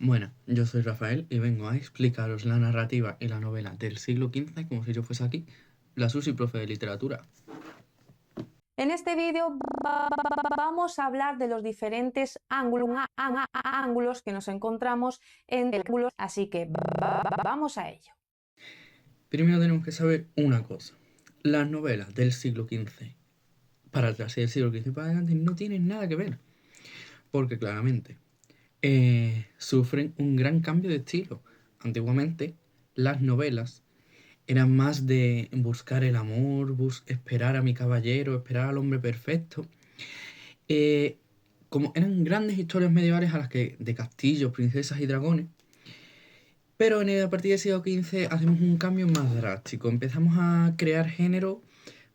Bueno, yo soy Rafael y vengo a explicaros la narrativa y la novela del siglo XV como si yo fuese aquí, la Susi profe de literatura. En este vídeo vamos a hablar de los diferentes ángulos que nos encontramos en el ángulo, así que vamos a ello. Primero tenemos que saber una cosa. Las novelas del siglo XV para atrás y del siglo XV para adelante no tienen nada que ver. Porque claramente sufren un gran cambio de estilo. Antiguamente las novelas eran más de buscar el amor, esperar a mi caballero, esperar al hombre perfecto. Como eran grandes historias medievales de castillos, princesas y dragones. Pero a partir del siglo XV hacemos un cambio más drástico. Empezamos a crear género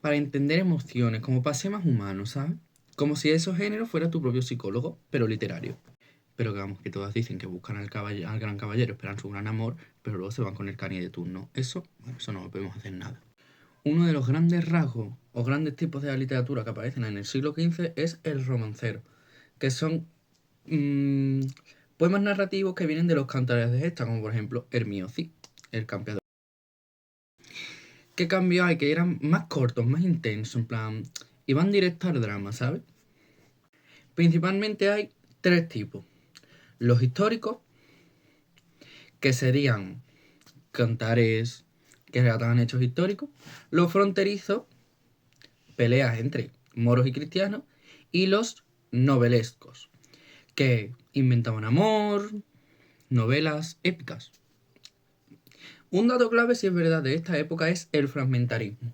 para entender emociones, como para ser más humanos, ¿sabes? Como si esos géneros fuera tu propio psicólogo, pero literario. Pero que vamos, que todas dicen que buscan al gran caballero, esperan su gran amor, pero luego se van con el cani de turno. Eso no podemos hacer nada. Uno de los grandes rasgos o grandes tipos de la literatura que aparecen en el siglo XV es el romancero, que son poemas narrativos que vienen de los cantares de gesta, como por ejemplo Hermiosi, el campeador. ¿Qué cambio hay? Que eran más cortos, más intensos, en plan, iban directo al drama, ¿sabes? Principalmente hay tres tipos. Los históricos, que serían cantares que relataban hechos históricos. Los fronterizos, peleas entre moros y cristianos. Y los novelescos, que inventaban amor, novelas épicas. Un dato clave, si es verdad, de esta época es el fragmentarismo.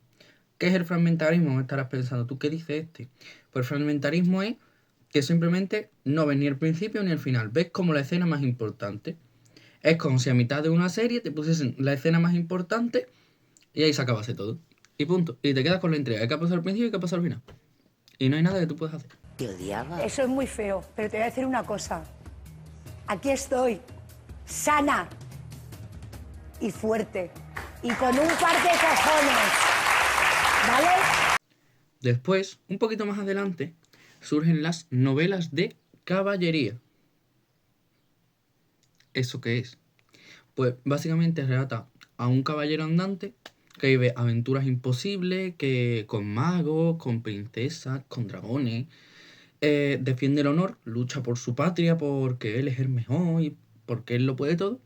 ¿Qué es el fragmentarismo? Me estarás pensando, ¿tú qué dices este? Pues el fragmentarismo es que simplemente no ves ni el principio ni el final, ves como la escena más importante. Es como si a mitad de una serie te pusiesen la escena más importante y ahí se acabase todo. Y punto. Y te quedas con la entrega. ¿Qué ha pasado al principio y qué ha pasado al final? Y no hay nada que tú puedas hacer. Te odiaba. Eso es muy feo, pero te voy a decir una cosa. Aquí estoy, sana y fuerte, y con un par de cojones, ¿vale? Después, un poquito más adelante, surgen las novelas de caballería. ¿Eso qué es? Pues básicamente relata a un caballero andante que vive aventuras imposibles, que con magos, con princesas, con dragones, defiende el honor, lucha por su patria porque él es el mejor y porque él lo puede todo.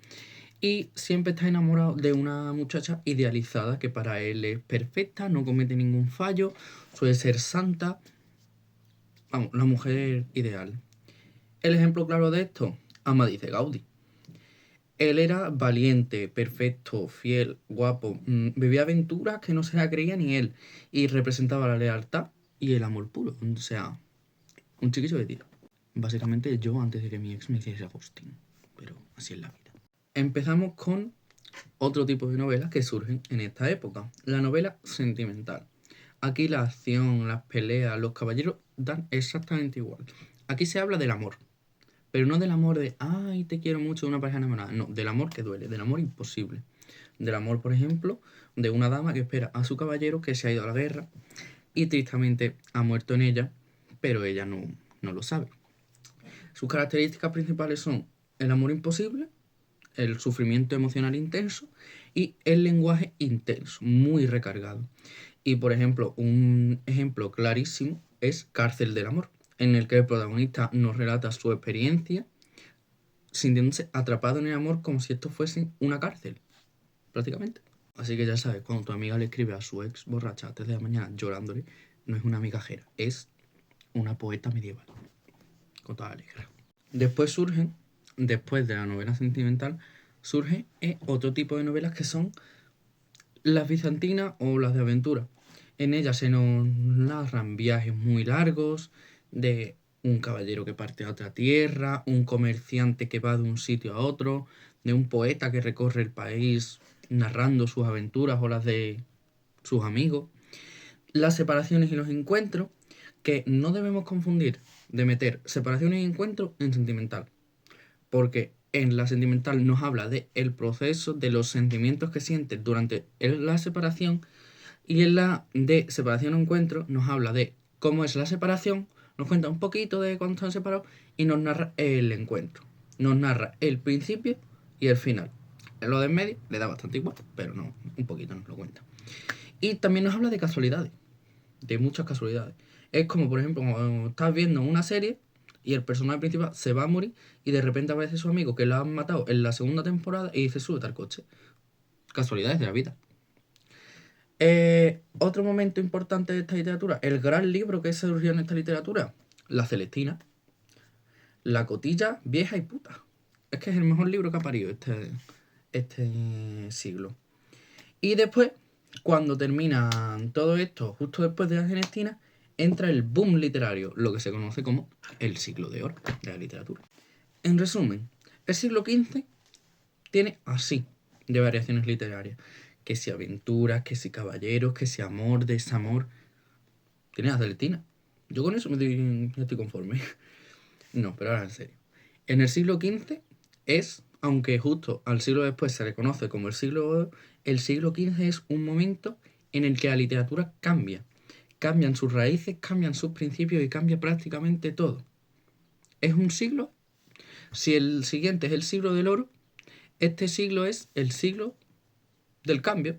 Y siempre está enamorado de una muchacha idealizada que para él es perfecta, no comete ningún fallo, suele ser santa. Vamos, la mujer ideal. El ejemplo claro de esto, Amadís de Gaudí. Él era valiente, perfecto, fiel, guapo, vivía aventuras que no se la creía ni él y representaba la lealtad y el amor puro. O sea, un chiquillo de tiro. Básicamente yo antes de que mi ex me hiciese Agustín, pero así es la vida. Empezamos con otro tipo de novelas que surgen en esta época, la novela sentimental. Aquí la acción, las peleas, los caballeros dan exactamente igual. Aquí se habla del amor, pero no del amor de, ay, te quiero mucho de una pareja enamorada. No, del amor que duele, del amor imposible. Del amor, por ejemplo, de una dama que espera a su caballero que se ha ido a la guerra y tristemente ha muerto en ella, pero ella no lo sabe. Sus características principales son el amor imposible, el sufrimiento emocional intenso y el lenguaje intenso, muy recargado. Y por ejemplo, un ejemplo clarísimo es Cárcel del Amor, en el que el protagonista nos relata su experiencia sintiéndose atrapado en el amor como si esto fuese una cárcel, prácticamente. Así que ya sabes, cuando tu amiga le escribe a su ex borracha a 3 de la mañana llorándole, no es una migajera, es una poeta medieval, con toda la letra. Después de la novela sentimental, surge otro tipo de novelas que son las bizantinas o las de aventura. En ellas se nos narran viajes muy largos de un caballero que parte a otra tierra, un comerciante que va de un sitio a otro, de un poeta que recorre el país narrando sus aventuras o las de sus amigos. Las separaciones y los encuentros, que no debemos confundir de meter separaciones y encuentros en sentimental. Porque en la sentimental nos habla de el proceso, de los sentimientos que sientes durante la separación, y en la de separación o encuentro nos habla de cómo es la separación, nos cuenta un poquito de cuando están separados y nos narra el encuentro. nos narra el principio y el final. En lo de en medio le da bastante igual, pero no, un poquito nos lo cuenta. Y también nos habla de casualidades, de muchas casualidades. Es como, por ejemplo, cuando estás viendo una serie y el personaje principal se va a morir y de repente aparece su amigo que lo han matado en la segunda temporada y dice, súbete al coche. Casualidades de la vida. Otro momento importante de esta literatura, el gran libro que surgió en esta literatura, La Celestina, La cotilla vieja y puta. Es que es el mejor libro que ha parido este siglo. Y después, cuando termina todo esto, justo después de La Celestina, entra el boom literario, lo que se conoce como el siglo de oro de la literatura. En resumen, el siglo XV tiene así de variaciones literarias. Que si aventuras, que si caballeros, que si amor, desamor. Tiene La Celestina. Yo con eso estoy conforme. No, pero ahora en serio. En el siglo XV es, aunque justo al siglo después se le conoce como el siglo oro, el siglo XV es un momento en el que la literatura cambia. Cambian sus raíces, cambian sus principios y cambia prácticamente todo. Es un siglo. Si el siguiente es el siglo del oro, este siglo es el siglo del cambio.